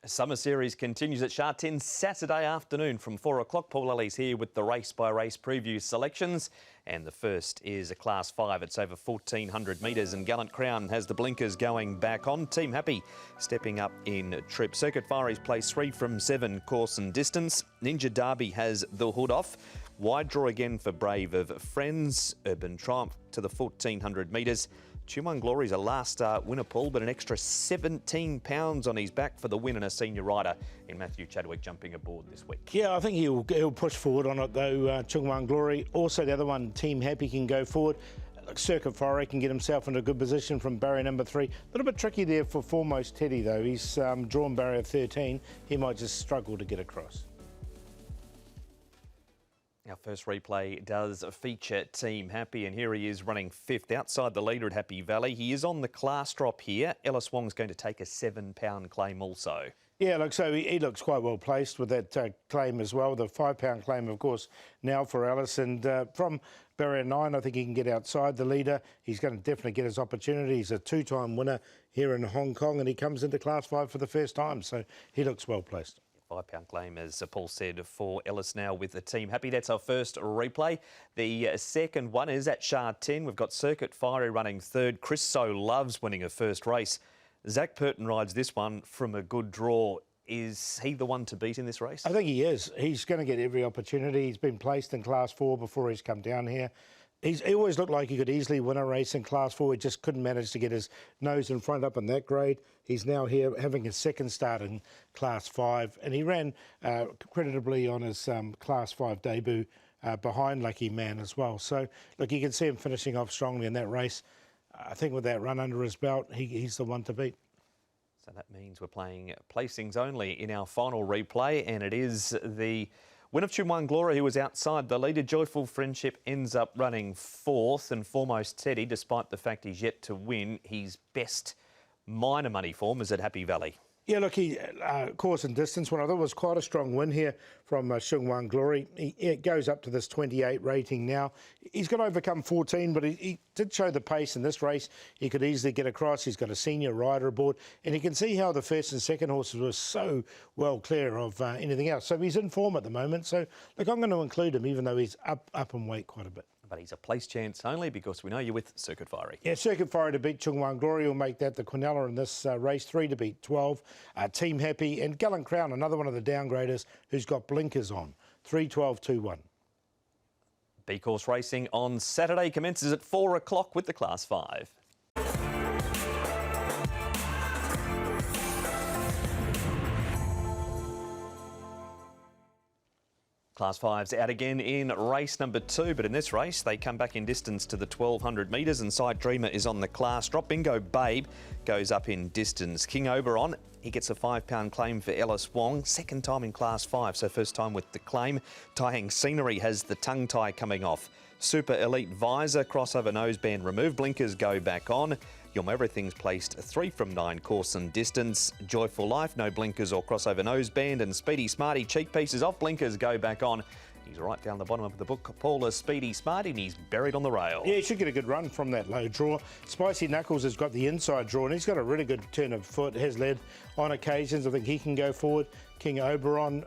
Summer Series continues at Sha Tin Saturday afternoon from 4 o'clock. Paul Lally's here with the race-by-race preview selections. And the first is a Class 5. It's over 1,400 metres and Gallant Crown has the blinkers going back on. Team Happy stepping up in trip. Circuit Fireys plays 3 from 7 course and distance. Ninja Derby has the hood off. Wide draw again for Brave of Friends. Urban Triumph to the 1,400 metres. Chumwan Glory's a last start winner, Paul, but an extra £17 on his back for the win and a senior rider in Matthew Chadwick jumping aboard this week. Yeah, I think he'll push forward on it though, Chumwan Glory. Also the other one, Team Happy, can go forward. Circuit Fire can get himself into a good position from barrier number 3. A little bit tricky there for Foremost Teddy though. He's drawn barrier 13. He might just struggle to get across. Our first replay does feature Team Happy, and here he is running 5th outside the leader at Happy Valley. He is on the class drop here. Ellis Wong's going to take a £7 claim also. Yeah, look, so he looks quite well placed with that claim as well. The £5 claim, of course, now for Ellis. And from barrier 9, I think he can get outside the leader. He's going to definitely get his opportunity. He's a 2-time winner here in Hong Kong, and he comes into Class 5 for the first time. So he looks well placed. £5 claim, as Paul said, for Ellis now with the Team Happy. That's our first replay. The second one is at Sha Tin. We've got Circuit Fiery running 3rd. Chris So Loves winning a first race. Zach Purton rides this one from a good draw. Is he the one to beat in this race? I think he is. He's going to get every opportunity. He's been placed in Class 4 before he's come down here. He always looked like he could easily win a race in Class 4. He just couldn't manage to get his nose in front up in that grade. He's now here having his second start in Class 5, and he ran creditably on his Class 5 debut behind Lucky Man as well. So, look, you can see him finishing off strongly in that race. I think with that run under his belt, he's the one to beat. So that means we're playing placings only in our final replay, and it is the win of Chumwan Glory, who was outside the leader. Joyful Friendship ends up running 4th, and Foremost Teddy, despite the fact he's yet to win, his best minor money form is at Happy Valley. Yeah, look, he course and distance one. I thought it was quite a strong win here from Chumwan Glory. It goes up to this 28 rating now. He's got to overcome 14, but he did show the pace in this race. He could easily get across. He's got a senior rider aboard, and you can see how the first and second horses were so well clear of anything else. So he's in form at the moment. So, look, I'm going to include him, even though he's up in weight quite a bit. But he's a place chance only because we know you're with Circuit Fiery. Yeah, Circuit Fiery to beat Chumwan Glory will make that the Quinella in this race. 3 to beat 12. Team Happy and Gallant Crown, another one of the downgraders who's got blinkers on. 3, 12, 2, 1. B-Course racing on Saturday commences at 4 o'clock with the Class 5. Class 5's out again in race number 2, but in this race they come back in distance to the 1,200 metres, and Side Dreamer is on the class drop. Bingo Babe goes up in distance. King Oberon, he gets a £5 claim for Ellis Wong. Second time in Class 5, so first time with the claim. Taihang Scenery has the tongue tie coming off. Super Elite Visor, crossover noseband removed. Blinkers go back on. Yum Everything's placed 3 from 9 course and distance. Joyful Life, no blinkers or crossover noseband. And Speedy Smarty, cheek pieces off, blinkers go back on. He's right down the bottom of the book. Paul is Speedy Smarty, and he's buried on the rail. Yeah, he should get a good run from that low draw. Spicy Knuckles has got the inside draw, and he's got a really good turn of foot. Has led on occasions. I think he can go forward. King Oberon,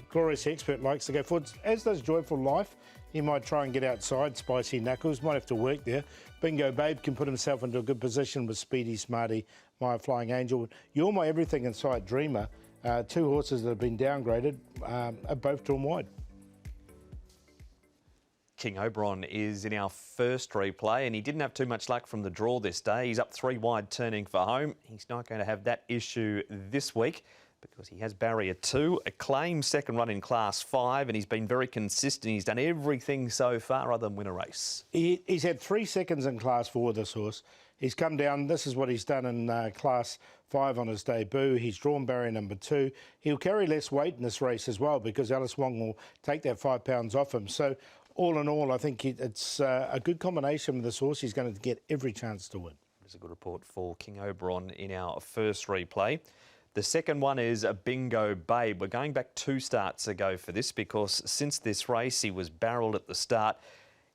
Glorious Expert likes to go forward, as does Joyful Life. He might try and get outside Spicy Knuckles, might have to work there. Bingo Babe can put himself into a good position with Speedy Smarty, My Flying Angel. You're My Everything Inside Dreamer, 2 horses that have been downgraded, are both drawn wide. King Oberon is in our first replay, and he didn't have too much luck from the draw this day. He's up 3 wide turning for home. He's not going to have that issue this week because he has barrier 2, a claim second run in Class 5, and he's been very consistent. He's done everything so far other than win a race. He's had 3 seconds in Class 4, this horse. He's come down. This is what he's done in Class 5 on his debut. He's drawn barrier number 2. He'll carry less weight in this race as well because Ellis Wong will take that £5 off him. So, all in all, I think it's a good combination with this horse. He's going to get every chance to win. There's a good report for King Oberon in our first replay. The second one is a Bingo Babe. We're going back 2 starts ago for this because since this race he was barrelled at the start.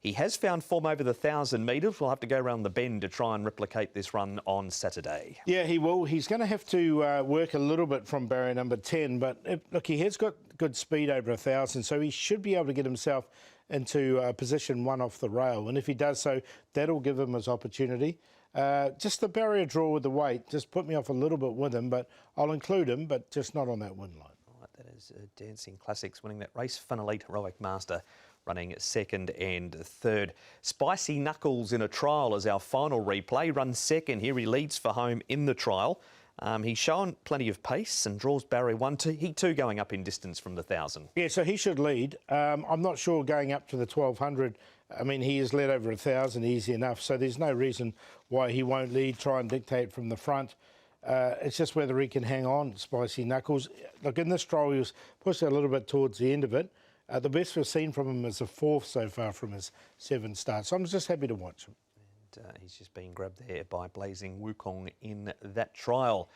He has found form over the 1,000 metres. We'll have to go around the bend to try and replicate this run on Saturday. Yeah, he will. He's going to have to work a little bit from barrier number 10, but look, he has got good speed over 1,000, so he should be able to get himself into position 1 off the rail. And if he does so, that'll give him his opportunity. Just the barrier draw with the weight just put me off a little bit with him, but I'll include him, but just not on that win line. Right, that is Dancing Classics winning that race. Fun Elite Heroic Master running 2nd and 3rd. Spicy Knuckles in a trial as our final replay. Runs 2nd here. He leads for home in the trial. He's shown plenty of pace and draws barrier 1, 2. He too going up in distance from the 1,000. Yeah, so he should lead. I'm not sure going up to the 1,200. I mean, he has led over 1,000 easy enough, so there's no reason why he won't lead, try and dictate from the front. It's just whether he can hang on, Spicy Knuckles. Look, in this trial, he was pushed a little bit towards the end of it. The best we've seen from him is a 4th so far from his 7 starts. So I'm just happy to watch him. And he's just been grabbed there by Blazing Wukong in that trial.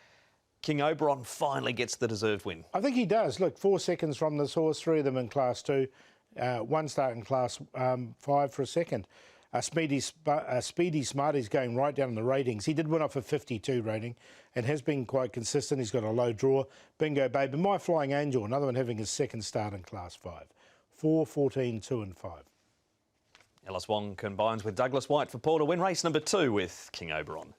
King Oberon finally gets the deserved win. I think he does. Look, 4 seconds from this horse, 3 of them in Class 2, 1 start in Class 5 for a second. Speedy Smarty's going right down in the ratings. He did win off a 52 rating and has been quite consistent. He's got a low draw. Bingo Babe. And My Flying Angel, another one having his 2nd start in Class 5. 4, 14, 2 and 5. Ellis Wong combines with Douglas White for Paul to win race number 2 with King Oberon.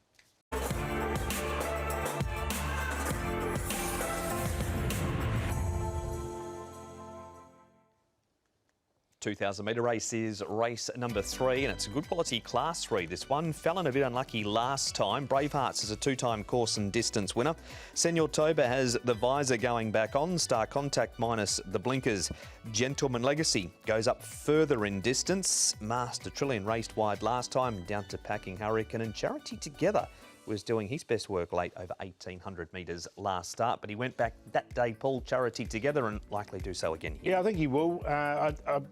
2,000 metre race is race number 3, and it's a good quality Class 3. This one Fallon a bit unlucky last time. Bravehearts is a 2-time course and distance winner. Senor Toba has the visor going back on. Star Contact minus the blinkers. Gentleman Legacy goes up further in distance. Master Trillion raced wide last time, down to Packing Hurricane, and Charity Together was doing his best work late over 1,800 metres last start, but he went back that day, pulled Charity Together, and likely do so again here. Yeah, I think he will.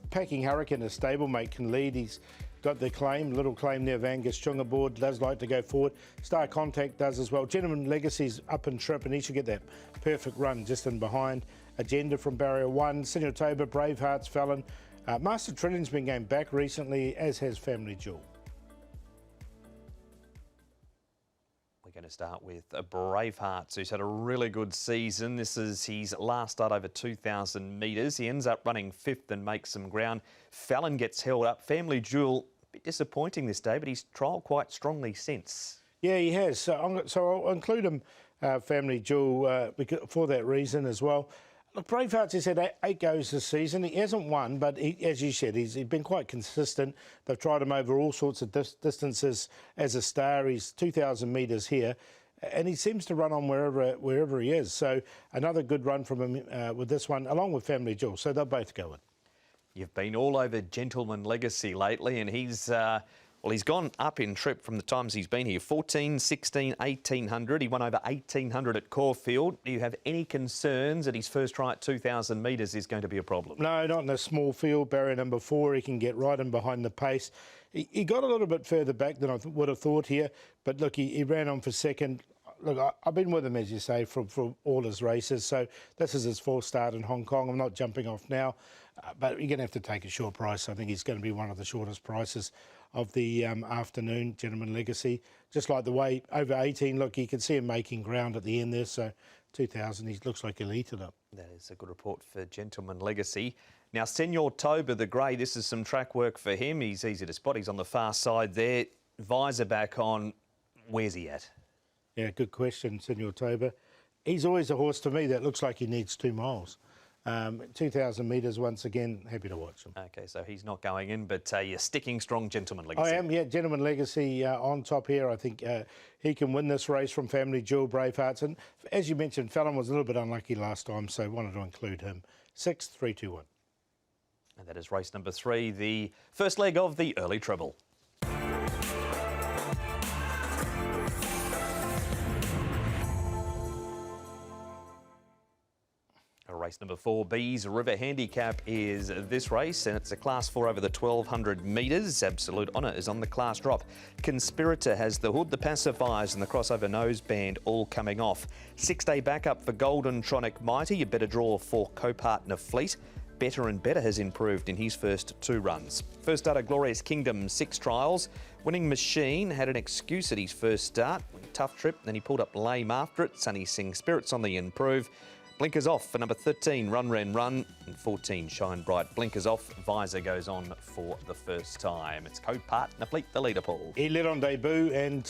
Packing Hurricane, a stablemate, can lead. He's got the claim, little claim there of Angus Chung aboard, does like to go forward. Star Contact does as well. Gentleman Legacy's up and trip, and he should get that perfect run just in behind. Agenda from barrier 1, Senor Toba, Bravehearts, Fallon. Master Trillion's been going back recently, as has Family Jewel. We're going to start with Bravehearts, who's had a really good season. This is his last start over 2,000 metres. He ends up running 5th and makes some ground. Fallon gets held up. Family Jewel, a bit disappointing this day, but he's trialled quite strongly since. Yeah, he has. So I'll include him, Family Jewel, for that reason as well. Look, Bravehearts has had 8 goes this season. He hasn't won, but as you said, he's been quite consistent. They've tried him over all sorts of distances as a star. He's 2,000 metres here, and he seems to run on wherever he is. So another good run from him with this one, along with Family Jewel. So they'll both go in. You've been all over Gentleman Legacy lately, and he's gone up in trip from the times he's been here. 14, 16, 1,800. He won over 1,800 at Caulfield. Do you have any concerns that his first try at 2,000 metres is going to be a problem? No, not in a small field. Barrier number 4, he can get right in behind the pace. He got a little bit further back than I would have thought here, but look, he ran on for 2nd. Look, I've been with him, as you say, for all his races, so this is his 4th start in Hong Kong. I'm not jumping off now, but you're going to have to take a short price. I think he's going to be one of the shortest prices of the afternoon, Gentleman Legacy. Just like the way over 18, look, you can see him making ground at the end there, so 2,000, he looks like he'll eat it up. That is a good report for Gentleman Legacy. Now, Senor Toba, the grey, this is some track work for him. He's easy to spot. He's on the far side there. Visor back on. Where's he at? Yeah, good question, Senor Toba. He's always a horse to me that looks like he needs 2 miles. 2,000 metres, once again, happy to watch him. OK, so he's not going in, but you're sticking strong, Gentleman Legacy. I am, yeah, Gentleman Legacy on top here. I think he can win this race from Family Jewel, Bravehearts. And as you mentioned, Fallon was a little bit unlucky last time, so wanted to include him. 6, 3, 2, 1. And that is race number 3, the first leg of the early treble. Race number 4, B's River Handicap is this race, and it's a Class 4 over the 1,200 metres. Absolute Honour is on the class drop. Conspirator has the hood, the pacifiers and the crossover noseband all coming off. 6-day backup for Golden Tronic Mighty. A better draw for co-partner Fleet. Better and Better has improved in his first 2 runs. First starter Glorious Kingdom, 6 trials. Winning Machine had an excuse at his first start. Tough trip, then he pulled up lame after it. Sunny Sing Spirits on the improve. Blinkers off for number 13, Run Ren Run, and 14, Shine Bright. Blinkers off, Visor goes on for the first time. It's co-partner Fleet, the leader, Paul. He led on debut and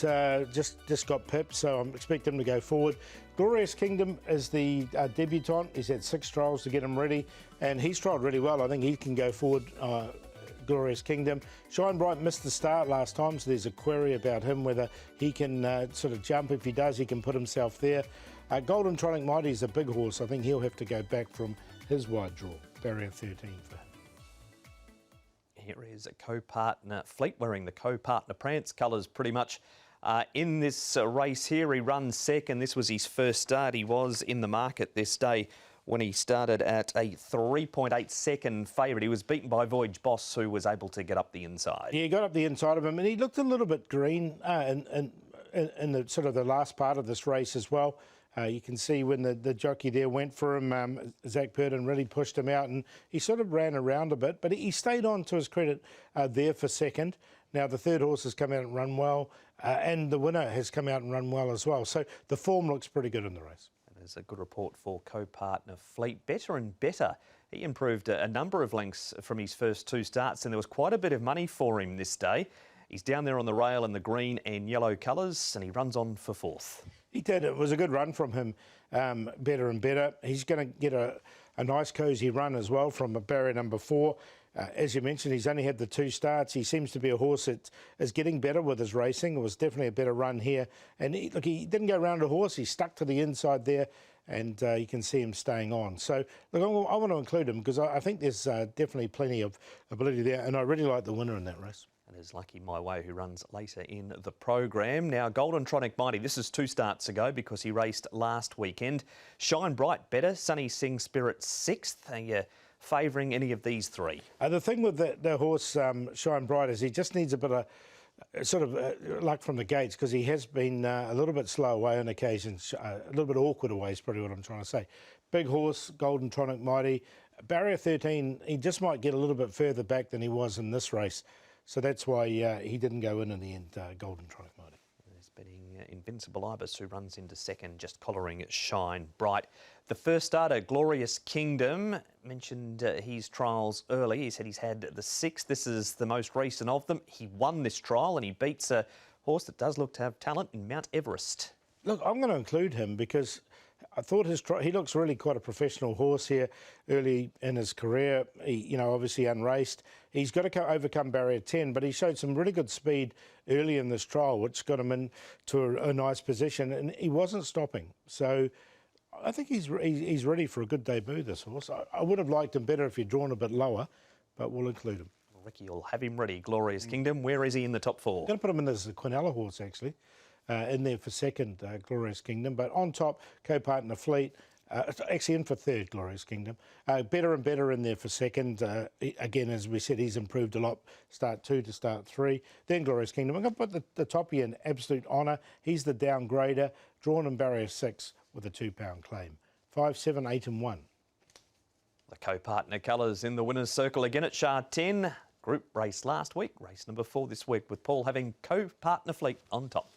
just got pipped, so I'm expecting him to go forward. Glorious Kingdom is the debutant. He's had 6 trials to get him ready, and he's trialled really well. I think he can go forward. Glorious Kingdom. Shine Bright missed the start last time, so there's a query about him, whether he can sort of jump. If he does, he can put himself there. Golden Tronic Mighty is a big horse. I think he'll have to go back from his wide draw. Barrier 13 for him. Here is a co-partner Fleet wearing the co-partner Prance colours pretty much. In this race here, he runs second. This was his first start. He was in the market this day when he started at a 3.8 second favourite. He was beaten by Voyage Boss, who was able to get up the inside. Yeah, he got up the inside of him, and he looked a little bit green in the sort of the last part of this race as well. You can see when the jockey there went for him, Zach Purdon really pushed him out, and he sort of ran around a bit, but he stayed on, to his credit, there for second. Now the third horse has come out and run well, and the winner has come out and run well as well. So the form looks pretty good in the race. There's a good report for co-partner Fleet. Better and Better. He improved a number of lengths from his first 2 starts, and there was quite a bit of money for him this day. He's down there on the rail in the green and yellow colours, and he runs on for 4th. He did. It was a good run from him, Better and Better. He's going to get a nice cosy run as well from a barrier number 4. As you mentioned, he's only had the 2 starts. He seems to be a horse that is getting better with his racing. It was definitely a better run here. And he didn't go around a horse. He stuck to the inside there, and you can see him staying on. So, look, I want to include him because I think there's definitely plenty of ability there, and I really like the winner in that race. And is Lucky My Way, who runs later in the program. Now, Golden Tronic Mighty, this is 2 starts ago because he raced last weekend. Shine Bright Better, Sunny Sing Spirit 6th. Are you favouring any of these 3? The thing with the horse, Shine Bright, is he just needs a bit of luck from the gates, because he has been a little bit slow away on occasions, a little bit awkward away is probably what I'm trying to say. Big horse, Golden Tronic Mighty. Barrier 13, he just might get a little bit further back than he was in this race. So that's why he didn't go in the end, Golden Tronic Mighty. There's betting Invincible Ibis, who runs into second, just collaring Shine Bright. The first starter, Glorious Kingdom, mentioned his trials early. He said he's had the 6th. This is the most recent of them. He won this trial and he beats a horse that does look to have talent in Mount Everest. Look, I'm going to include him because I thought he looks really quite a professional horse here early in his career. He, obviously unraced. He's got to overcome barrier 10, but he showed some really good speed early in this trial, which got him into a nice position, and he wasn't stopping. So I think he's ready for a good debut, this horse. I would have liked him better if he'd drawn a bit lower, but we'll include him. Ricky will have him ready. Glorious Kingdom. Where is he in the top 4? I'm going to put him in as a Quinella horse, actually. In there for second, Glorious Kingdom. But on top, co-partner Fleet, actually in for third, Glorious Kingdom. Better and Better in there for second. Again, as we said, he's improved a lot. Start 2 to start 3. Then Glorious Kingdom. I'm going to put the toppy in Absolute Honour. He's the downgrader, drawn in barrier 6 with a £2 claim. 5, 7, 8 and 1. The co-partner colours in the winner's circle again at Sha Tin. Group race last week, race number 4 this week, with Paul having co-partner Fleet on top.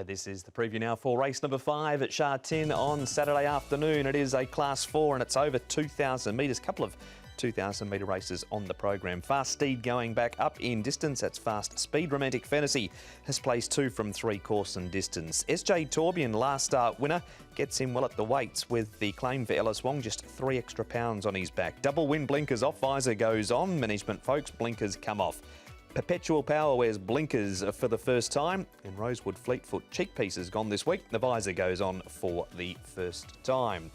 This is the preview now for race number 5 at Sha Tin on Saturday afternoon. It is a Class 4 and it's over 2,000 metres. A couple of 2,000 metre races on the program. Fast Steed going back up in distance. That's Fast Speed. Romantic Fantasy has placed 2 from 3 course and distance. SJ Torbian, last start winner, gets in well at the weights with the claim for Ellis Wong, just 3 extra pounds on his back. Double win, blinkers off, visor goes on. Management folks, blinkers come off. Perpetual Power wears blinkers for the first time, and Rosewood Fleetfoot cheek pieces gone this week. The visor goes on for the first time.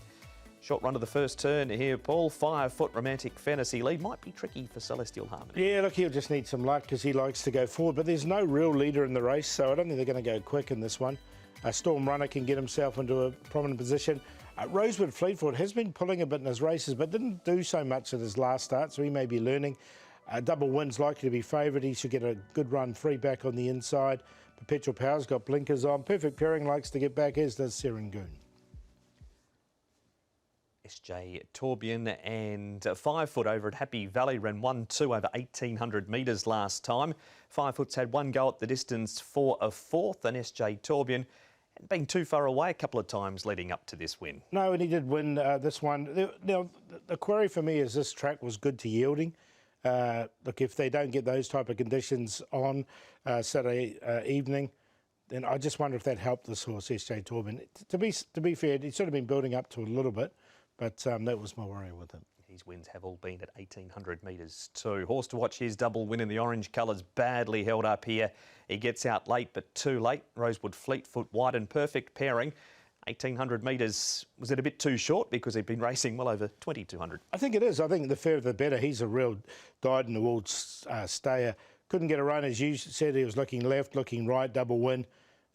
Short run of the first turn here, Paul. 5 foot Romantic Fantasy lead. Might be tricky for Celestial Harmony. Yeah, look, he'll just need some luck because he likes to go forward, but there's no real leader in the race, so I don't think they're going to go quick in this one. Storm Runner can get himself into a prominent position. Rosewood Fleetfoot has been pulling a bit in his races, but didn't do so much at his last start, so he may be learning. Double win's likely to be favoured. He should get a good run, 3 back on the inside. Perpetual Power's got blinkers on. Perfect Pairing likes to get back, as does Serangoon. SJ Torbjorn and 5 foot over at Happy Valley ran 1-2 over 1,800 metres last time. 5 foot's had one go at the distance for a fourth, and SJ Torbjorn hadn't been too far away a couple of times leading up to this win. No, and he did win this one. Now, the query for me is this track was good to yielding. Look, if they don't get those type of conditions on Saturday evening, then I just wonder if that helped this horse, SJ Torbjorn. To be fair, he's sort of been building up to a little bit, but that was my worry with him. His wins have all been at 1,800 metres too. Horse to watch his double win in the orange colours, badly held up here. He gets out late, but too late. Rosewood Fleetfoot wide and Perfect Pairing. 1,800 metres, was it a bit too short because he'd been racing well over 2,200? I think it is. I think the fairer the better. He's a real dyed-in-the-wool stayer. Couldn't get a run, as you said. He was looking left, looking right, double win.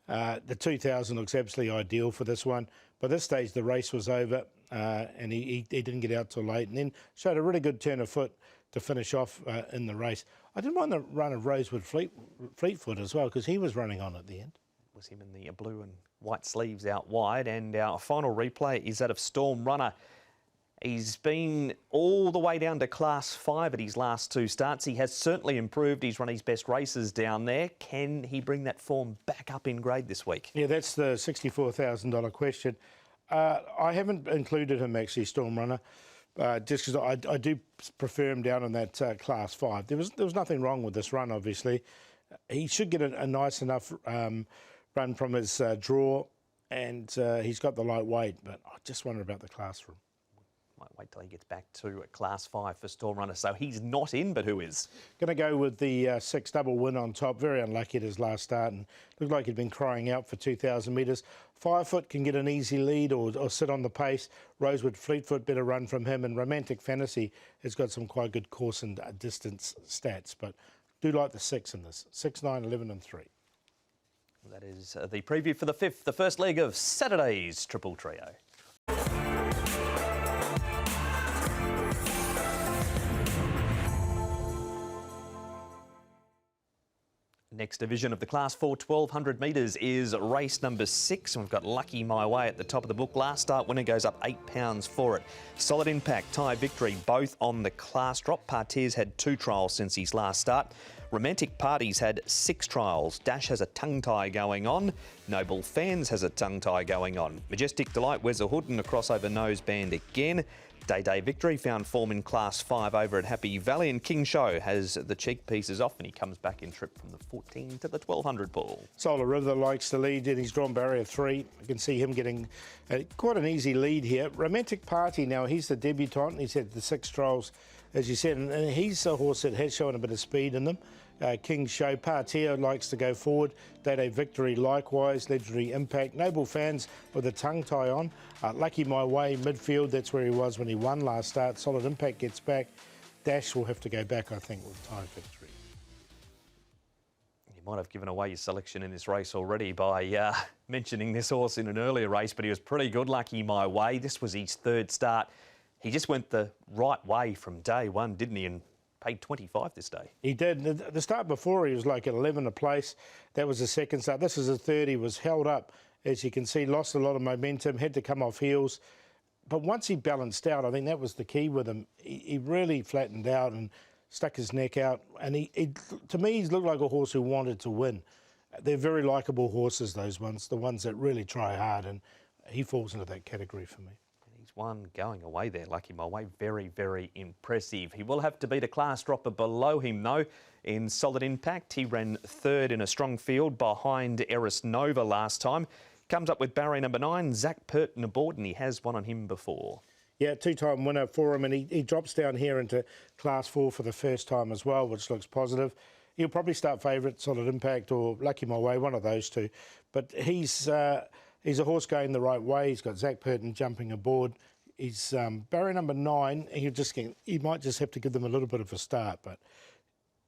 The 2,000 looks absolutely ideal for this one. By this stage, the race was over, and he didn't get out till late, and then showed a really good turn of foot to finish off in the race. I didn't mind the run of Rosewood Fleetfoot as well, because he was running on at the end. It was him in the blue and white sleeves out wide, and our final replay is that of Storm Runner. He's been all the way down to Class 5 at his last 2 starts. He has certainly improved. He's run his best races down there. Can he bring that form back up in grade this week? Yeah, that's the $64,000 question. I haven't included him, actually, Storm Runner, just because I do prefer him down in that Class 5. There was nothing wrong with this run, obviously. He should get a nice enough run from his draw, and he's got the light weight, but I just wonder about the classroom. Might wait till he gets back to Class 5 for Storm Runner. So he's not in, but who is? Going to go with the 6 double win on top. Very unlucky at his last start, and looked like he'd been crying out for 2,000 metres. 5 foot can get an easy lead or sit on the pace. Rosewood Fleetfoot, better run from him, and Romantic Fantasy has got some quite good course and distance stats, but do like the 6 in this. 6, 9, 11 and 3. That is the preview for the 5th, the first leg of Saturday's Triple Trio. Next division of the Class 4 1,200 metres is race number 6, and we've got Lucky My Way at the top of the book. Last start winner goes up £8 for it. Solid Impact, Tie Victory, both on the class drop. Partiers had 2 trials since his last start. Romantic Parties had 6 trials. Dash has a tongue tie going on. Noble Fans has a tongue tie going on. Majestic Delight wears a hood and a crossover noseband again. Day Victory found form in Class 5 over at Happy Valley, and King Show has the cheek pieces off, and he comes back in trip from the 14 to the 1,200 pool. Solar River likes to lead, and he's drawn barrier 3. You can see him getting quite an easy lead here. Romantic Party, now he's the debutant. He's had the 6 trials, as you said, and he's a horse that has shown a bit of speed in them. King Show, Partier likes to go forward. Day Victory likewise. Legendary Impact. Noble Fans with a tongue tie on. Lucky My Way, midfield. That's where he was when he won last start. Solid Impact gets back. Dash will have to go back, I think, with Tie Victory. You might have given away your selection in this race already by mentioning this horse in an earlier race, but he was pretty good, Lucky My Way. This was his 3rd start. He just went the right way from day one, didn't he? And paid 25 this day. He did. The start before, he was like at 11 a place. That was the 2nd start. This is the 3rd. He was held up, as you can see, lost a lot of momentum, had to come off heels. But once he balanced out, I think that was the key with him. He really flattened out and stuck his neck out. And to me, he's looked like a horse who wanted to win. They're very likeable horses, those ones, the ones that really try hard, and he falls into that category for me. One going away there, Lucky My Way. Very, very impressive. He will have to beat a class dropper below him, though. In Solid Impact, he ran 3rd in a strong field behind Eris Nova last time. Comes up with barrier number 9, Zach Purton aboard, and he has one on him before. Yeah, 2-time winner for him, and he drops down here into Class 4 for the first time as well, which looks positive. He'll probably start favourite, Solid Impact or Lucky My Way, one of those two. But he's a horse going the right way. He's got Zach Purton jumping aboard. He's barrier number 9. He might just have to give them a little bit of a start, but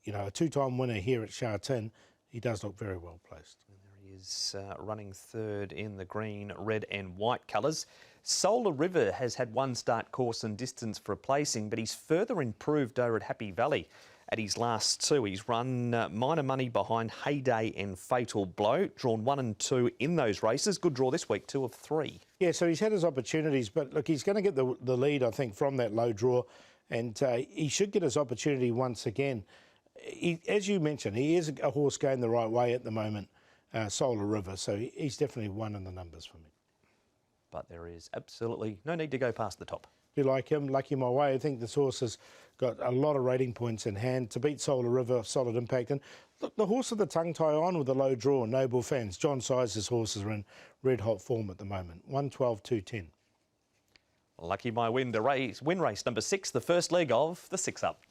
you know, a 2-time winner here at Sha Tin, he does look very well placed. And there he is, running 3rd in the green, red and white colours. Solar River has had 1 start, course and distance for a placing, but he's further improved over at Happy Valley. at his last two. He's run minor money behind Heyday and Fatal Blow, drawn 1 and 2 in those races. Good draw this week, 2 of 3. Yeah, so he's had his opportunities, but look, he's going to get the lead, I think, from that low draw, and he should get his opportunity once again. As you mentioned, he is a horse going the right way at the moment, Solar River, so he's definitely one in the numbers for me. But there is absolutely no need to go past the top. Do you like him? Lucky My Way. I think this horse has got a lot of rating points in hand to beat Solar River, solid impact. And look, the horse with the tongue tie on with the low draw, Noble Fans. John Sizer's horses are in red hot form at the moment. 112, 210. Lucky My Win to win race number 6, the first leg of the 6 Up.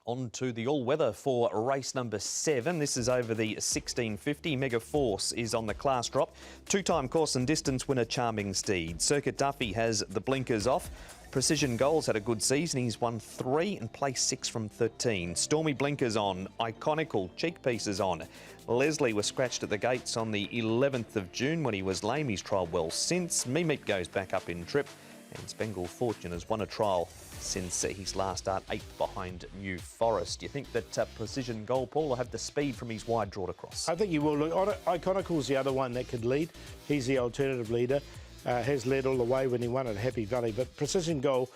On to the all-weather for race number 7. This is over the 1650. Mega Force is on the class drop. Two-time course and distance winner Charming Steed. Circuit Duffy has the blinkers off. Precision Goals had a good season. He's won 3 and placed 6 from 13. Stormy blinkers on. Iconical cheek pieces on. Leslie was scratched at the gates on the 11th of June when he was lame. He's trialled well since. Meat goes back up in trip. And Spangled Fortune has won a trial since his last start, 8th behind New Forest. Do you think that Precision Goal, Paul, will have the speed from his wide draw across? I think he will. Look, Iconical's the other one that could lead. He's the alternative leader. Has led all the way when he won at Happy Valley. But Precision Goal,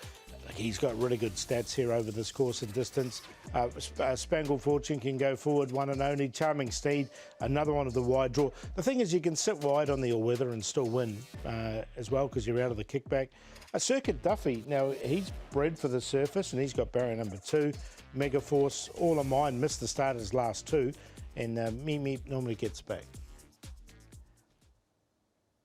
he's got really good stats here over this course and distance. Spangled Fortune can go forward, one and only. Charming Steed, another one of the wide draw. The thing is, you can sit wide on the all-weather and still win as well because you're out of the kickback. Circuit Duffy, now he's bred for the surface and he's got barrier number 2. Mega Force, All of Mine, missed the start his last 2, and Meat normally gets back.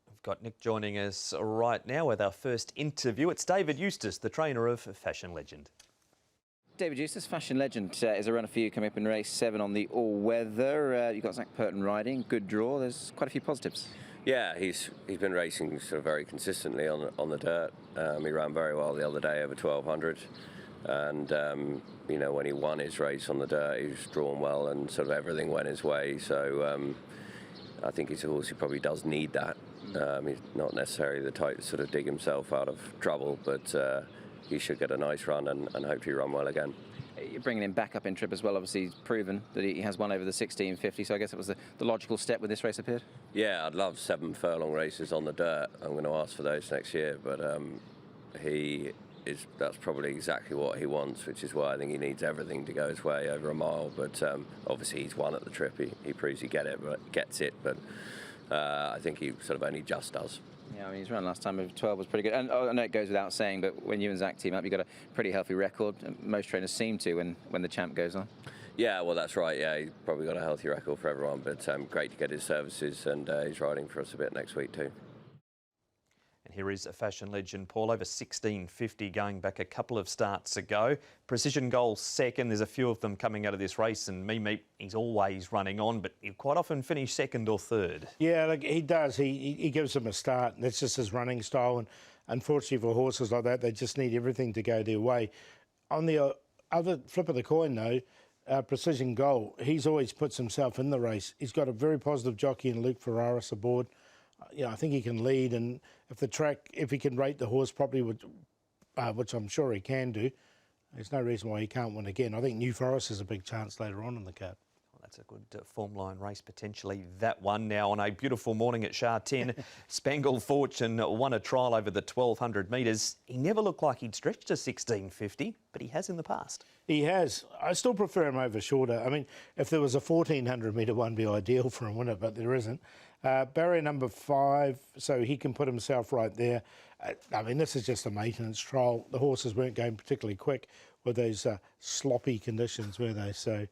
We've got Nick joining us right now with our first interview. It's David Eustace, the trainer of Fashion Legend. David Eustace, Fashion Legend is a runner for you coming up in race 7 on the all-weather. You've got Zach Purton riding, good draw. There's quite a few positives. Yeah, he's been racing sort of very consistently on the dirt. He ran very well the other day over 1200, and you know, when he won his race on the dirt, he was drawn well and sort of everything went his way. So I think he's a horse who probably does need that. He's not necessarily the type to sort of dig himself out of trouble, but he should get a nice run and hopefully run well again. You're bringing him back up in trip as well. Obviously, he's proven that he has won over the 1650, so I guess it was the logical step with this race appeared. Yeah, I'd love 7 furlong races on the dirt. I'm going to ask for those next year, but that's probably exactly what he wants, which is why I think he needs everything to go his way over a mile. But obviously, he's won at the trip. He proves he gets it, but I think he sort of only just does. Yeah, I mean, his run last time over 12 was pretty good. And I know it goes without saying, but when you and Zach team up, you've got a pretty healthy record. Most trainers seem to when the champ goes on. Yeah, well, that's right. Yeah, he's probably got a healthy record for everyone, but great to get his services, and he's riding for us a bit next week too. And here is a Fashion Legend, Paul, over 1650 going back a couple of starts ago. Precision Goal second. There's a few of them coming out of this race, and Meat, he's always running on, but he'll quite often finish second or third. Yeah, like he does. He gives them a start. That's just his running style, and unfortunately for horses like that, they just need everything to go their way. On the other flip of the coin, though, Precision Goal, he's always puts himself in the race. He's got a very positive jockey in Luke Ferraris aboard. I think he can lead, and if he can rate the horse properly, which I'm sure he can do, there's no reason why he can't win again. I think New Forest has a big chance later on in the card. Well, that's a good form line race, potentially, that one. Now, on a beautiful morning at Sha Tin, Spangled Fortune won a trial over the 1200 metres. He never looked like he'd stretched to 1650, but he has in the past. He has. I still prefer him over shorter. I mean, if there was a 1400 metre one, be ideal for a winner, but there isn't. Barrier number 5, so he can put himself right there. I mean, this is just a maintenance trial. The horses weren't going particularly quick with those sloppy conditions, were they? So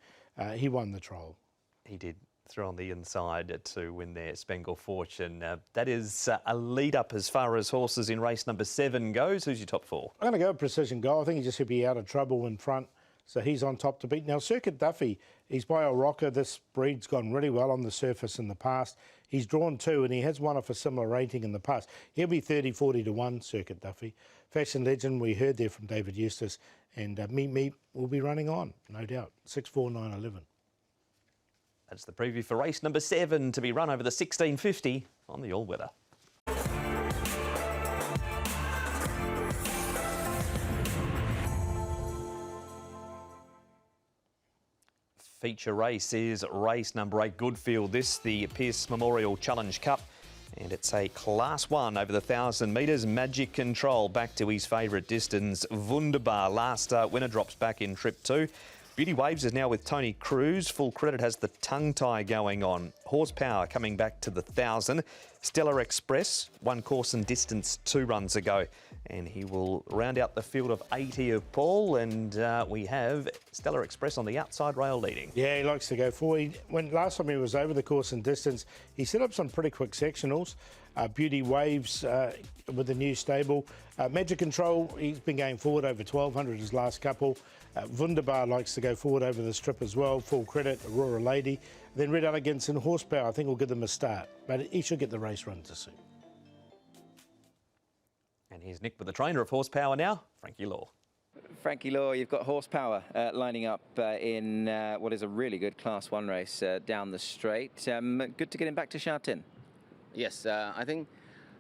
he won the trial. He did. Through on the inside to win there, Spangled Fortune. That is a lead up as far as horses in race number 7 goes. Who's your top 4? I'm going to go with Precision Goal. I think he just should be out of trouble in front. So he's on top to beat. Now, Circuit Duffy, he's by a rocker. This breed's gone really well on the surface in the past. He's drawn 2 and he has won off a similar rating in the past. He'll be 30-40 to 1, Circuit Duffy. Fashion Legend, we heard there from David Eustace. And Meat will be running on, no doubt. 6-4-9-11. That's the preview for race number 7 to be run over the 1650 on the all-weather. feature race is race number 8, Goodfield. This, the Pierce Memorial Challenge Cup. And it's a Class 1 over the 1,000 metres. Magic Control back to his favourite distance. Wunderbar, last winner, drops back in trip 2. Beauty Waves is now with Tony Cruz. Full Credit has the tongue tie going on. Horsepower coming back to the 1,000. Stellar Express, 1 course and distance 2 runs ago. And he will round out the field of 8 here, Paul. And we have Stellar Express on the outside rail leading. Yeah, he likes to go forward. When last time he was over the course and distance, he set up some pretty quick sectionals. Beauty Waves with the new stable. Magic Control, he's been going forward over 1,200 his last couple. Wunderbar likes to go forward over the strip as well. Full Credit, Aurora Lady. Then Red Elegance and Horsepower, I think will give them a start. But he should get the race run to suit. And here's Nick with the trainer of Horsepower now, Frankie Law. Frankie Law, you've got Horsepower lining up in what is a really good Class 1 race down the straight. Good to get him back to Sha Tin. Yes, I think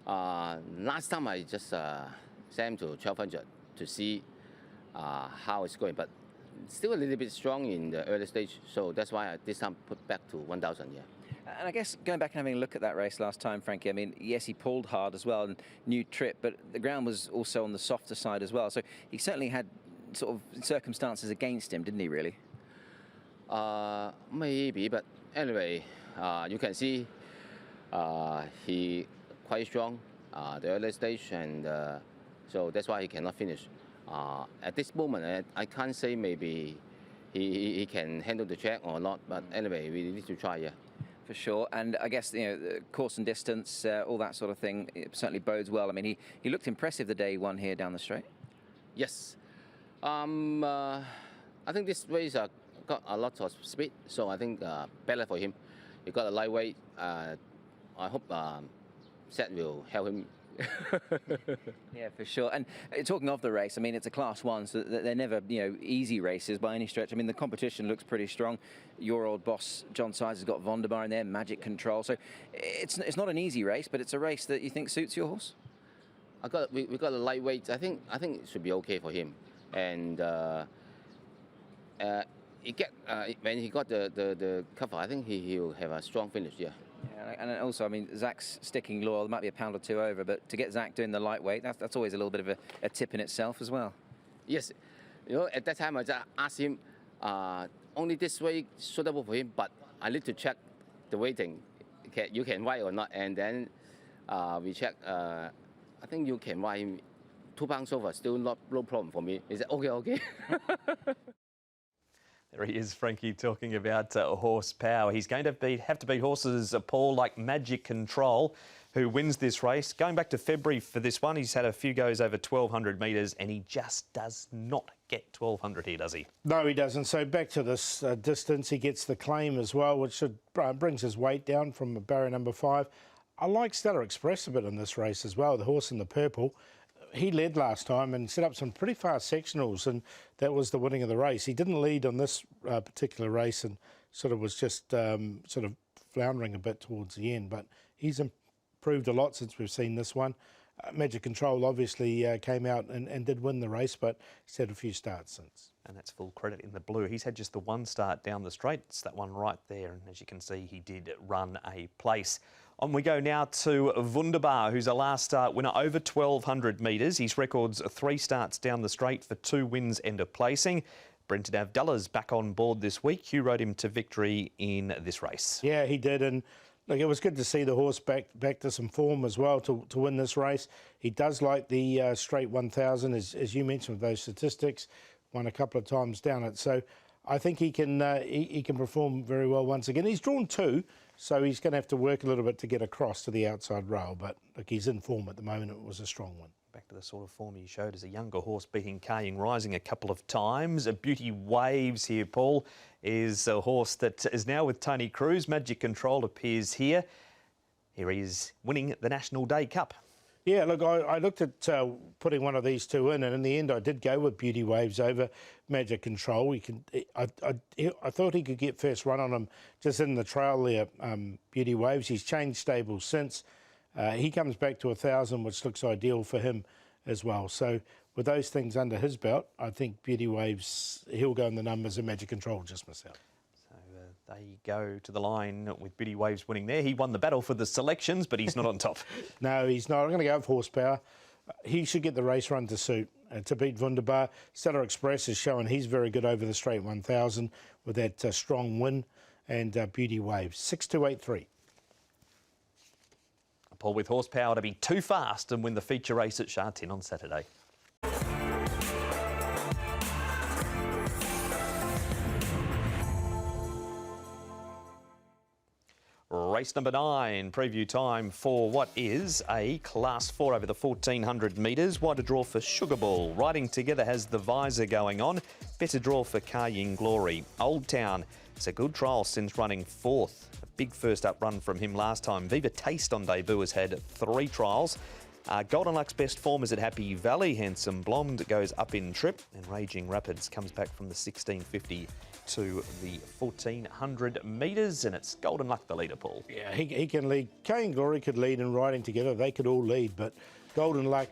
last time I just sent him to 1,200 to see how it's going, but still a little bit strong in the early stage, so that's why I this time put back to 1,000, yeah. And I guess going back and having a look at that race last time, Frankie, I mean, yes, he pulled hard as well, and new trip, but the ground was also on the softer side as well, so he certainly had sort of circumstances against him, didn't he, really? Maybe, but anyway, you can see he quite strong the early stage, and so that's why he cannot finish. At this moment, I can't say maybe he can handle the track or not, but anyway, we need to try, yeah. For sure, and I guess, you know, the course and distance, all that sort of thing, it certainly bodes well. I mean, he looked impressive the day he won here down the straight. Yes. I think this race got a lot of speed, so I think better for him. He got a lightweight. I hope Seth will help him. Yeah, for sure. And talking of the race, I mean, it's a Class 1, so they're never, you know, easy races by any stretch. I mean, the competition looks pretty strong. Your old boss, John Sides, has got Wunderbar in there, Magic Control. So it's not an easy race, but it's a race that you think suits your horse? We got a lightweight. I think it should be okay for him. And when he got the cover, I think he'll have a strong finish. Yeah. Yeah, and also, I mean, Zach's sticking loyal. There might be a pound or two over, but to get Zach doing the lightweight, that's always a little bit of a tip in itself as well. Yes, you know, at that time I just asked him, only this way suitable for him, but I need to check the weighting. You can ride or not, and then we check. I think you can ride him 2 pounds over, still no problem for me. He said, okay. There he is, Frankie, talking about Horsepower. He's going to have to beat horses, Paul, like Magic Control, who wins this race. Going back to February for this one, he's had a few goes over 1,200 metres, and he just does not get 1,200 here, does he? No, he doesn't. So back to this distance, he gets the claim as well, which should brings his weight down from barrier number 5. I like Stellar Express a bit in this race as well, the horse in the purple. He led last time and set up some pretty fast sectionals, and that was the winning of the race. He didn't lead on this particular race and sort of was just sort of floundering a bit towards the end, but he's improved a lot since we've seen this one. Magic Control obviously came out and did win the race, but he's had a few starts since. And that's Full Credit in the blue. He's had just the one start down the straight. It's that one right there. And as you can see, he did run a place. On we go now to Wunderbar, who's a last start winner over 1,200 metres. His records 3 starts down the straight for 2 wins and a placing. Brenton Avdullah's back on board this week. Hugh rode him to victory in this race. Yeah, he did. And look, it was good to see the horse back to some form as well to win this race. He does like the straight 1,000, as you mentioned with those statistics. Won a couple of times down it. So I think he can perform very well once again. He's drawn 2. So he's going to have to work a little bit to get across to the outside rail, but look, he's in form at the moment. It was a strong one. Back to the sort of form he showed as a younger horse, beating Kaying Rising a couple of times. Beauty Waves here, Paul, is a horse that is now with Tony Cruz. Magic Control appears here. Here he is winning the National Day Cup. Yeah, look, I looked at putting one of these 2 in, and in the end I did go with Beauty Waves over Magic Control. I thought he could get first run on him just in the trail there, Beauty Waves. He's changed stables since. He comes back to 1,000, which looks ideal for him as well. So with those things under his belt, I think Beauty Waves, he'll go in the numbers, and Magic Control just miss out. So They go to the line with Beauty Waves winning there. He won the battle for the selections, but he's not on top. No, he's not. I'm going to go with horsepower. He should get the race run to suit. To beat Wunderbar. Stellar Express is showing he's very good over the straight 1000 with that strong win. And Beauty Waves, 6283. Paul with horsepower to be too fast and win the feature race at Sha Tin on Saturday. Race number 9, preview time for what is a Class 4 over the 1400 metres. Wide a draw for Sugar Ball. Riding Together has the visor going on. Better draw for Kayin Glory. Old Town, it's a good trial since running 4th. A big first up run from him last time. Viva Taste on debut has had 3 trials. Golden Luck's best form is at Happy Valley. Handsome Blonde goes up in trip. And Raging Rapids comes back from the 1650 to the 1400 metres, and it's Golden Luck the leader, Paul. Yeah, he can lead. Kayin Glory could lead in Riding Together. They could all lead, but Golden Luck,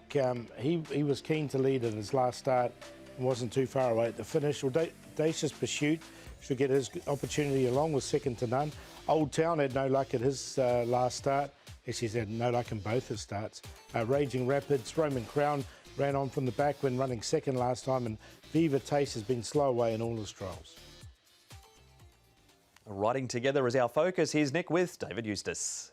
he was keen to lead at his last start and wasn't too far away at the finish. Audacious Pursuit should get his opportunity along with second to none. Old Town had no luck at his last start. Actually, he's had no luck in both his starts. Raging Rapids, Roman Crown ran on from the back when running second last time, and Viva Taste has been slow away in all his trials. Riding Together is our focus. Here's Nick with David Eustace.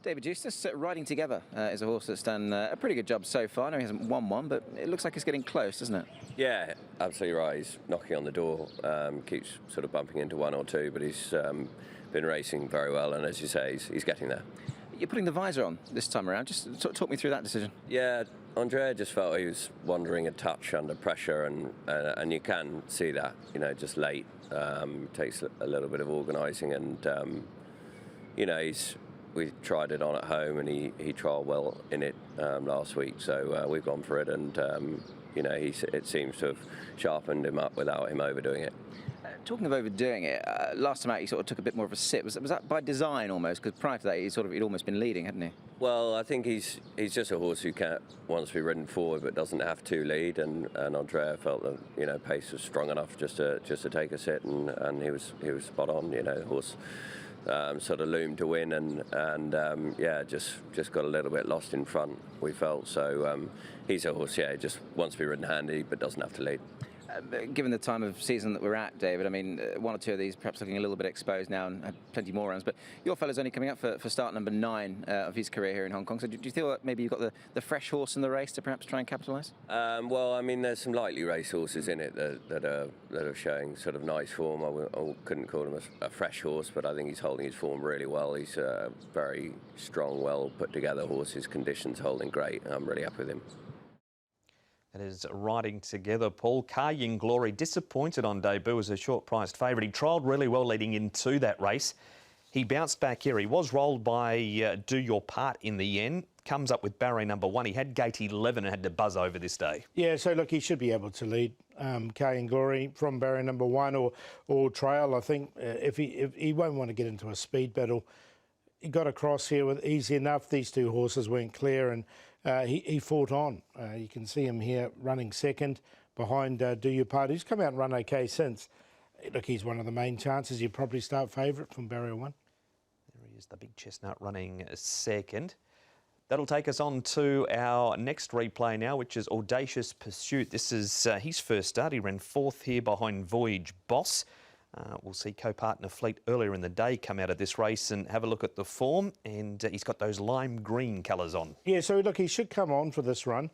David Eustace, Riding Together is a horse that's done a pretty good job so far. I know he hasn't won one, but it looks like it's getting close, doesn't it? Yeah, absolutely right. He's knocking on the door, keeps sort of bumping into one or two, but he's been racing very well, and as you say, he's getting there. You're putting the visor on this time around. Just talk me through that decision. Yeah, Andrea just felt he was wandering a touch under pressure, and you can see that, you know, just late. Takes a little bit of organising, and you know, we tried it on at home, and he trialled well in it last week, so we've gone for it, and you know, it seems to have sharpened him up without him overdoing it. Talking of overdoing it, last time out he sort of took a bit more of a sit. Was that by design almost? Because prior to that he'd almost been leading, hadn't he? Well, I think he's just a horse who wants to be ridden forward but doesn't have to lead, and Andrea felt that, you know, pace was strong enough just to take a sit, and he was spot on. You know, the horse sort of loomed to win, and yeah, just got a little bit lost in front, we felt. So he's a horse, yeah, just wants to be ridden handy but doesn't have to lead. Given the time of season that we're at, David, I mean, one or two of these perhaps looking a little bit exposed now and had plenty more runs, but your fellow's only coming up for start number 9 of his career here in Hong Kong. So do you feel that maybe you've got the fresh horse in the race to perhaps try and capitalise? Well, I mean, there's some lightly race horses in it that are showing sort of nice form. I couldn't call him a fresh horse, but I think he's holding his form really well. He's a very strong, well put together horse. His conditions holding great. I'm really happy with him. That is Riding Together, Paul. Kayin Glory, disappointed on debut as a short-priced favourite. He trialled really well leading into that race. He bounced back here. He was rolled by Do Your Part in the end. Comes up with barrier number 1. He had gate 11 and had to buzz over this day. Yeah, so look, he should be able to lead Kayin Glory from barrier number 1 or trail. I think if he won't want to get into a speed battle. He got across here with easy enough. These two horses weren't clear, and he fought on. You can see him here running second behind Do Your Part. He's come out and run okay since. Look, he's one of the main chances. He'd probably start favourite from barrier 1. There he is, the big chestnut running second. That'll take us on to our next replay now, which is Audacious Pursuit. This is his first start. He ran 4th here behind Voyage Boss. We'll see co-partner Fleet earlier in the day come out of this race and have a look at the form, and he's got those lime green colours on. Yeah, so look, he should come on for this run.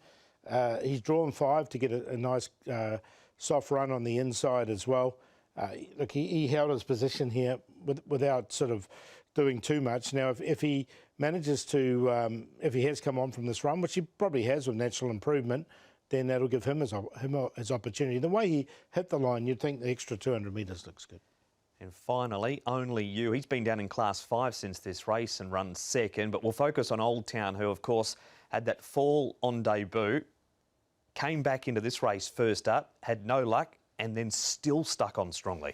He's drawn 5 to get a nice soft run on the inside as well. Look, he held his position here without sort of doing too much. Now, if he manages to, if he has come on from this run, which he probably has with natural improvement, then that'll give him his opportunity. The way he hit the line, you'd think the extra 200 metres looks good. And finally, Only You. He's been down in Class 5 since this race and run second, but we'll focus on Old Town, who, of course, had that fall on debut, came back into this race first up, had no luck, and then still stuck on strongly.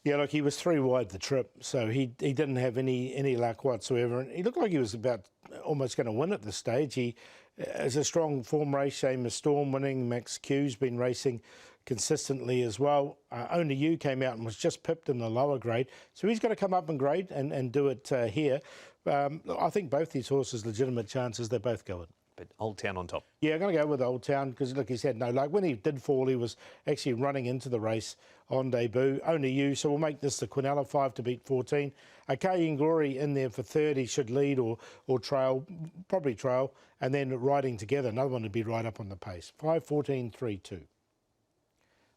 Yeah, look, he was 3 wide the trip, so he didn't have any luck whatsoever. And he looked like he was about almost going to win at this stage. He is a strong form race. Seamus Storm winning. Max Q's been racing consistently as well. Only You came out and was just pipped in the lower grade, so he's got to come up in grade and do it here. I think both these horses legitimate chances. They're both going. But Old Town on top. Yeah, I'm going to go with Old Town because, look, he's had no luck. When he did fall, he was actually running into the race on debut. Only You, so we'll make this the Quinella 5 to beat 14. Arcadian Glory in there for third. He should lead or trail, probably trail, and then riding together. Another one to be right up on the pace. 5, 14, 3, 2.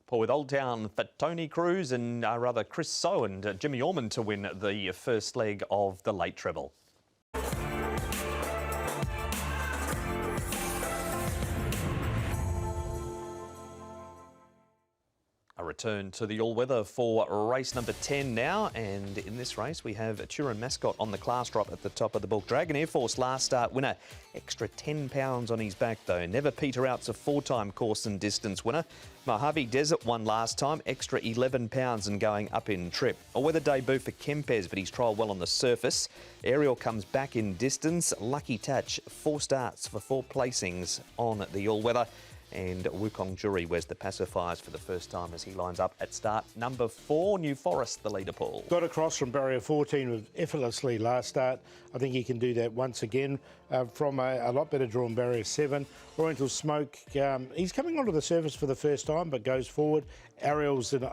Paul, with Old Town for Tony Cruz and rather Chris So and Jimmy Ormond to win the first leg of the late treble. A return to the all-weather for race number 10 now, and in this race we have a Turin Mascot on the class drop at the top of the book. Dragon Air Force last start winner, extra 10 pounds on his back though. Never Peter Out's a 4-time course and distance winner. Mojave Desert won last time, extra 11 pounds and going up in trip. A weather debut for Kempes, but he's trialled well on the surface. Ariel comes back in distance. Lucky Touch, 4 starts for 4 placings on the all-weather. And Wukong Jury wears the pacifiers for the first time as he lines up at start number 4. New Forest, the leader, Paul. Got across from barrier 14 with effortlessly last start. I think he can do that once again from a lot better drawn barrier 7. Oriental Smoke, he's coming onto the surface for the first time but goes forward. Ariel's an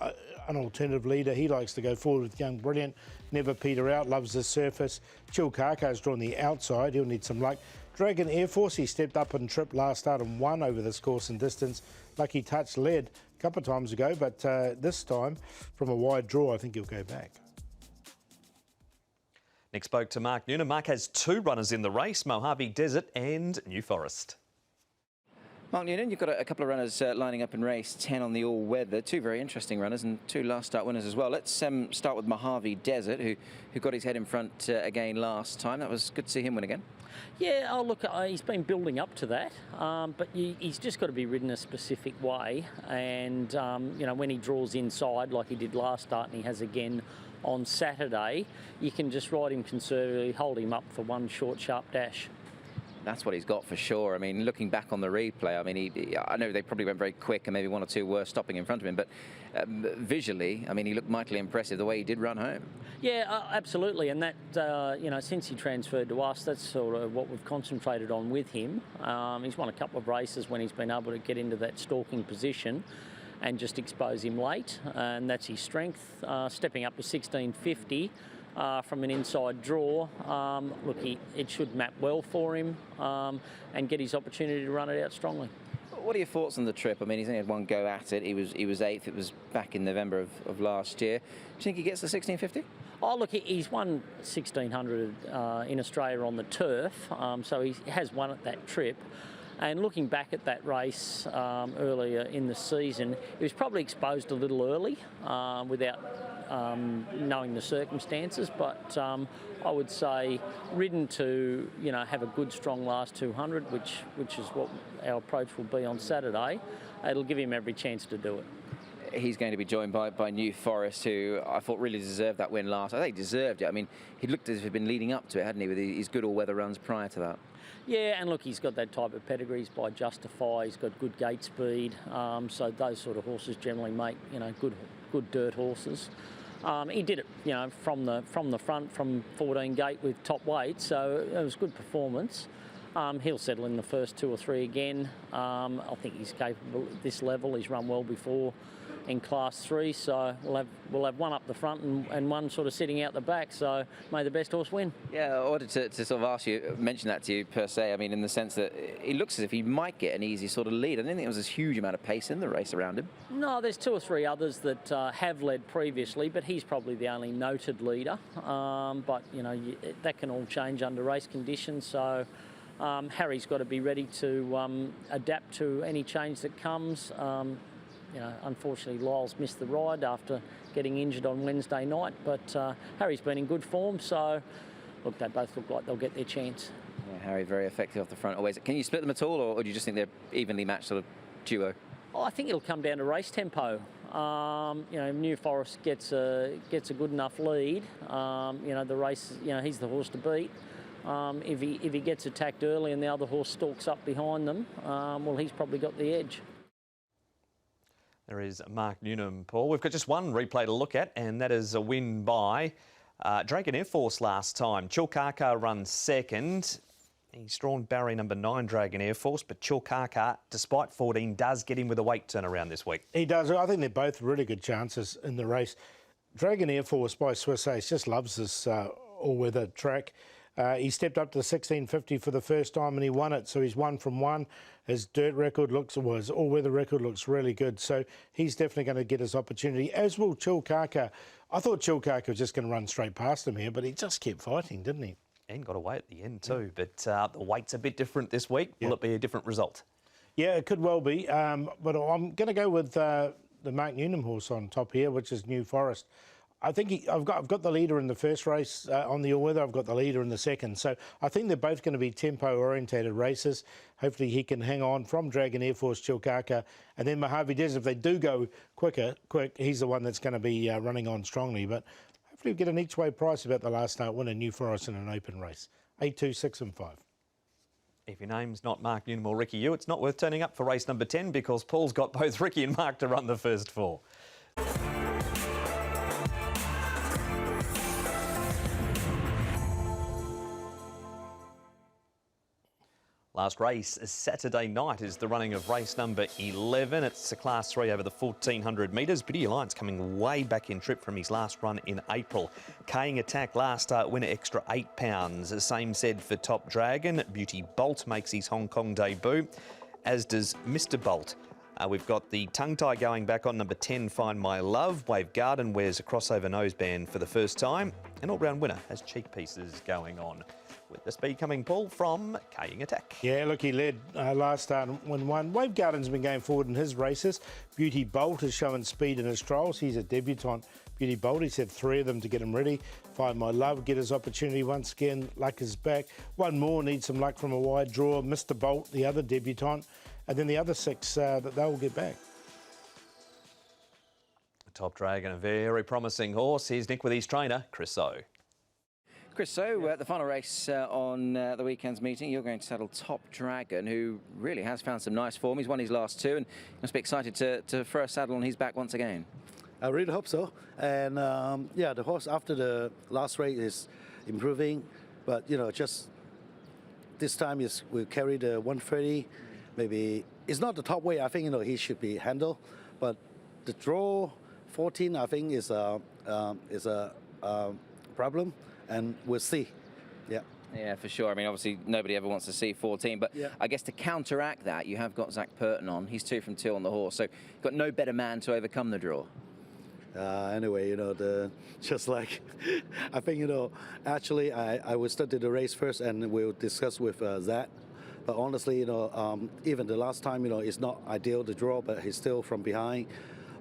alternative leader. He likes to go forward with Young Brilliant. Never Peter Out, loves the surface. Chilkako's drawn the outside. He'll need some luck. Dragon Air Force, he stepped up and tripped last start and won over this course and distance. Lucky Touch led a couple of times ago, but this time from a wide draw, I think he'll go back. Next spoke to Mark Noonan. Mark has 2 runners in the race, Mojave Desert and New Forest. Mark Noonan, you've got a couple of runners lining up in race 10 on the all-weather. 2 very interesting runners and 2 last start winners as well. Let's start with Mojave Desert, who got his head in front again last time. That was good to see him win again. Yeah, oh look, he's been building up to that, but he's just got to be ridden a specific way. And, you know, when he draws inside like he did last start and he has again on Saturday, you can just ride him conservatively, hold him up for 1 short, sharp dash. That's what he's got for sure. I mean, looking back on the replay, I mean, I know they probably went very quick and maybe 1 or 2 were stopping in front of him, but visually, I mean, he looked mightily impressive the way he did run home. Yeah, absolutely. And that, you know, since he transferred to us, that's sort of what we've concentrated on with him. He's won a couple of races when he's been able to get into that stalking position and just expose him late, and that's his strength. Stepping up to 1650. From an inside draw, look, it should map well for him and get his opportunity to run it out strongly. What are your thoughts on the trip? I mean, he's only had 1 go at it. He was 8th. It was back in November of last year. Do you think he gets the 1650? Oh, look, he's won 1600 in Australia on the turf, so he has won at that trip. And looking back at that race earlier in the season, he was probably exposed a little early without knowing the circumstances, but I would say ridden to, you know, have a good strong last 200, which is what our approach will be on Saturday. It'll give him every chance to do it. He's going to be joined by New Forest, who I thought really deserved that win last. I think he deserved it. I mean, he looked as if he'd been leading up to it, hadn't he, with his good all-weather runs prior to that. Yeah, and look, he's got that type of pedigrees by Justify. He's got good gate speed, so those sort of horses generally make, you know, good dirt horses. He did it, you know, from the front, from 14 gate with top weight, so it was good performance. He'll settle in the first 2 or 3 again. I think he's capable at this level. He's run well before in Class 3, so we'll have 1 up the front and 1 sort of sitting out the back, so may the best horse win. Yeah, I wanted to sort of mention that to you per se. I mean, in the sense that it looks as if he might get an easy sort of lead. I didn't think there was a huge amount of pace in the race around him. No, there's 2 or 3 others that have led previously, but he's probably the only noted leader. But, you know, that can all change under race conditions, so Harry's got to be ready to adapt to any change that comes. You know, unfortunately, Lyle's missed the ride after getting injured on Wednesday night, but Harry's been in good form, so look, they both look like they'll get their chance. Yeah, Harry very effective off the front always. Can you split them at all, or do you just think they're evenly matched sort of duo? Oh, I think it'll come down to race tempo. You know, New Forest gets a good enough lead. You know, the race, you know, he's the horse to beat. If he gets attacked early and the other horse stalks up behind them, well, he's probably got the edge. There is Mark Newnham, Paul. We've got just one replay to look at, and that is a win by Dragon Air Force last time. Chilkaka runs second. He's drawn barrier number 9, Dragon Air Force, but Chilkaka, despite 14, does get in with a weight turnaround this week. He does. I think they're both really good chances in the race. Dragon Air Force by Swiss Ace just loves this all-weather track. He stepped up to the 1650 for the first time and he won it, so he's 1 from 1. His dirt record his all-weather record looks really good, so he's definitely going to get his opportunity, as will Chilkaka. I thought Chilkaka was just going to run straight past him here, but he just kept fighting, didn't he? And got away at the end too, but the weight's a bit different this week. Will it be a different result? Yeah, it could well be, but I'm going to go with the Mark Newnham horse on top here, which is New Forest. I think I've got the leader in the first race on the all-weather. I've got the leader in the second. So I think they're both going to be tempo-orientated races. Hopefully he can hang on from Dragon Air Force, Chilkaka, and then Mojave Desert. If they do go quick, he's the one that's going to be running on strongly. But hopefully we'll get an each-way price about the last start winner, New Forest, in an open race. 8, 2, 6 and 5. If your name's not Mark Newnham or Ricky Yu, it's not worth turning up for race number 10 because Paul's got both Ricky and Mark to run the first 4. Last race Saturday night is the running of race number 11. It's a Class 3 over the 1,400 metres. Beauty Alliance coming way back in trip from his last run in April. Kaying Attack last start winner extra £8. Same said for Top Dragon. Beauty Bolt makes his Hong Kong debut, as does Mr Bolt. We've got the tongue tie going back on number 10, Find My Love. Wave Garden wears a crossover noseband for the first time. An all-round winner has cheek pieces going on. With the speed coming, Paul, from Kaying Attack. Yeah, look, he led last start and won. Wave Garden's been going forward in his races. Beauty Bolt is showing speed in his trials. He's a debutant. Beauty Bolt, he's had 3 of them to get him ready. Find My Love, get his opportunity once again. Luck is back. One more, needs some luck from a wide draw. Mr Bolt, the other debutant. And then the other 6 that they'll get back. Top Dragon, a very promising horse. Here's Nick with his trainer, Chris O. Chris, so the final race on the weekend's meeting, you're going to saddle Top Dragon, who really has found some nice form. He's won his last 2 and must be excited to throw a saddle on his back once again. I really hope so. And yeah, the horse after the last race is improving, but you know, just this time we'll carry the 130. Maybe it's not the top weight. I think he should be handled, but the draw 14 I think is a problem. And we'll see. Yeah, for sure. I mean, obviously, nobody ever wants to see 14, but I guess to counteract that, you have got Zach Purton on. He's 2 from 2 on the horse, so you've got no better man to overcome the draw. Anyway, just like, I think, actually, I will study the race first and we'll discuss with Zach. But honestly, even the last time, it's not ideal, the draw, but he's still from behind.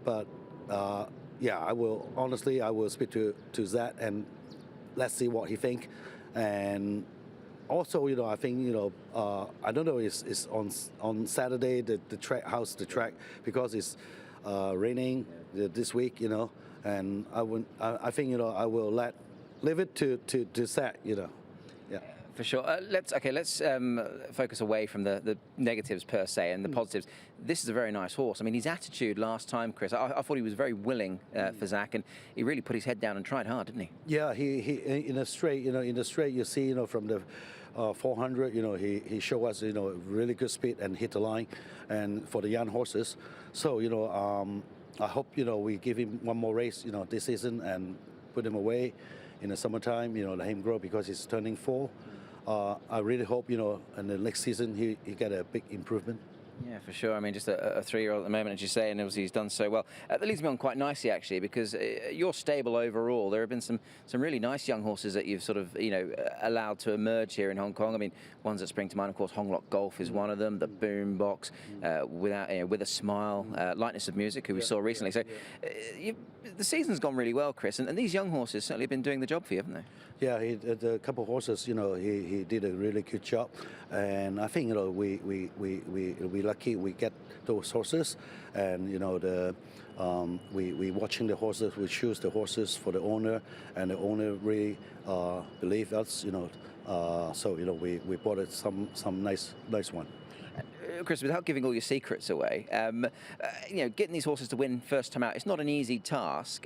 But, yeah, I will speak to Zach and let's see what he think. And also, I think, I don't know, it's on Saturday, the track, how's the track, because it's raining this week, and I think, I will leave it to Zach, Yeah. For sure. Let's focus away from the negatives per se and the positives. This is a very nice horse. I mean, his attitude last time, Chris, I thought he was very willing for Zach, and he really put his head down and tried hard, didn't he? Yeah, he in a straight, you see, from the 400, he showed us, really good speed and hit the line, and for the young horses. So, I hope, we give him one more race, this season and put him away in the summertime, let him grow because he's turning 4. I really hope, in the next season he get a big improvement. Yeah, for sure. I mean, just a 3-year-old at the moment, as you say, and obviously he's done so well. That leads me on quite nicely, actually, because you're stable overall. There have been some really nice young horses that you've sort of, allowed to emerge here in Hong Kong. I mean, ones that spring to mind, of course, Hong Lok Golf is one of them, the Boombox, With a Smile, Lightness of Music, who we saw recently. So the season's gone really well, Chris, and these young horses certainly have been doing the job for you, haven't they? Yeah, the couple of horses, he did a really good job, and I think we lucky we get those horses, and we watching the horses, we choose the horses for the owner, and the owner really believe us, so we bought it some nice one. Chris, without giving all your secrets away, getting these horses to win first time out, it's not an easy task.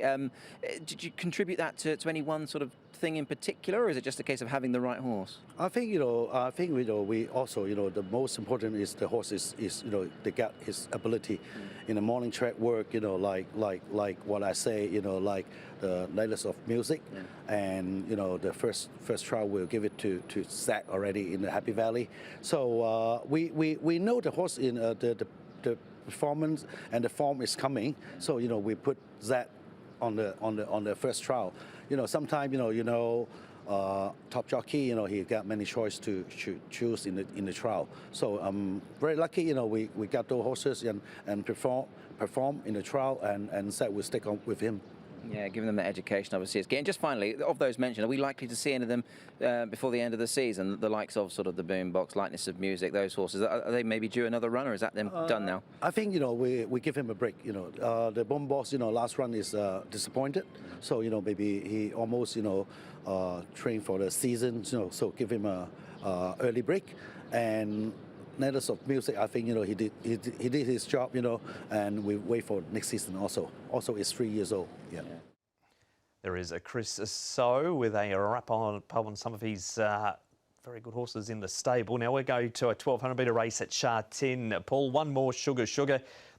Did you contribute that to any one sort of thing in particular, or is it just a case of having the right horse? I think we also the most important is the horse is they get his ability in the morning track work. Like what I say. Like the latest of music, and the first trial we'll give it to Zach already in the Happy Valley. So we know the horse in the performance and the form is coming. So we put Zach on the first trial. Sometimes top jockey, he got many choices to choose in the trial. So I'm very lucky, we got those horses and perform in the trial, and Zach will stick on with him. Yeah, giving them that education obviously is key. And just finally, of those mentioned, are we likely to see any of them before the end of the season? The likes of sort of the Boombox, Lightness of Music, those horses, are they maybe due another run, or is that them done now? I think we give him a break. The Boombox, last run is disappointed, so maybe he almost trained for the season. So give him a early break. And Latest of Music, I think he did his job, and we wait for next season also. Also, it's 3 years old. Yeah. There is a Chris So with a wrap on some of his very good horses in the stable. Now we're going to a 1200 metre race at Sha Tin. Paul, one more Sugar.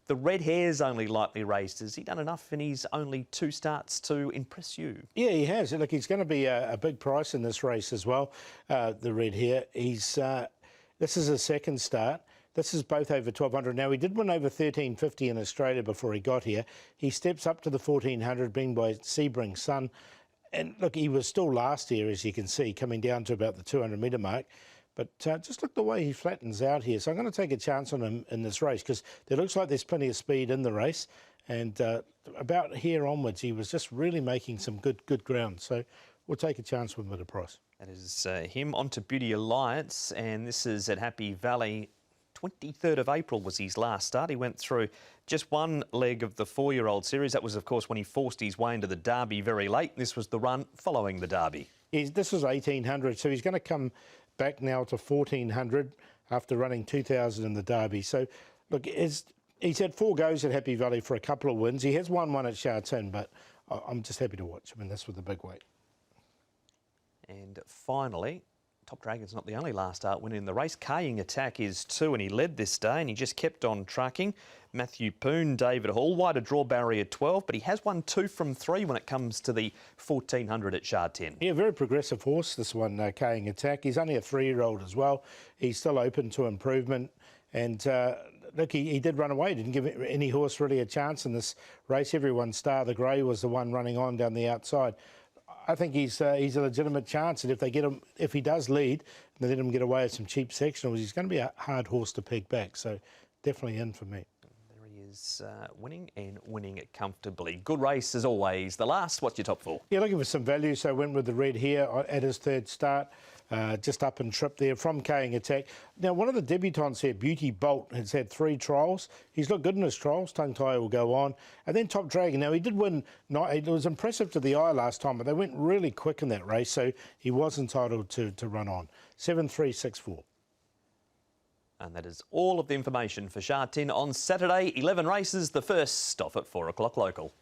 The red hair's only lightly raced. Has he done enough in his only 2 starts to impress you? Yeah, he has. Look, he's going to be a big price in this race as well. The red hair. This is his second start. This is both over 1200. Now, he did win over 1350 in Australia before he got here. He steps up to the 1400, being by Sebring's son. And look, he was still last year, as you can see, coming down to about the 200 metre mark. But just look the way he flattens out here. So I'm going to take a chance on him in this race, because there looks like there's plenty of speed in the race. And about here onwards, he was just really making some good ground. So we'll take a chance with him at a price. That is him onto Beauty Alliance, and this is at Happy Valley. 23rd of April was his last start. He went through just one leg of the 4-year-old series. That was, of course, when he forced his way into the Derby very late. This was the run following the Derby. This was 1800, so he's going to come back now to 1400 after running 2000 in the Derby. So, look, he's had 4 goes at Happy Valley for a couple of wins. He has won one at Sha Tin, but I'm just happy to watch him, and that's with the big weight. And finally, Top Dragon's not the only last start winner in the race. Carrying Attack is 2, and he led this day, and he just kept on trucking. Matthew Poon, David Hall, wider draw barrier 12, but he has won 2 from 3 when it comes to the 1400 at Sha Tin. Yeah, very progressive horse, this one, Carrying Attack. He's only a 3-year-old as well. He's still open to improvement, and look, he did run away. Didn't give any horse really a chance in this race. Everyone's Star the Grey was the one running on down the outside. I think he's a legitimate chance, and if he does lead, and they let him get away with some cheap sectionals, he's going to be a hard horse to peg back. So definitely in for me. There he is, winning and winning comfortably. Good race as always. The last, what's your top 4? Yeah, looking for some value, so went with the red here at his 3rd start. Just up and trip there from Carrying Attack. Now, one of the debutants here, Beauty Bolt, has had 3 trials. He's looked good in his trials. Tongue Tie will go on. And then Top Dragon. Now, he did win. It was impressive to the eye last time, but they went really quick in that race, so he was entitled to run on. 7-3-6-4. And that is all of the information for Sha Tin on Saturday. 11 races, the first off at 4 o'clock local.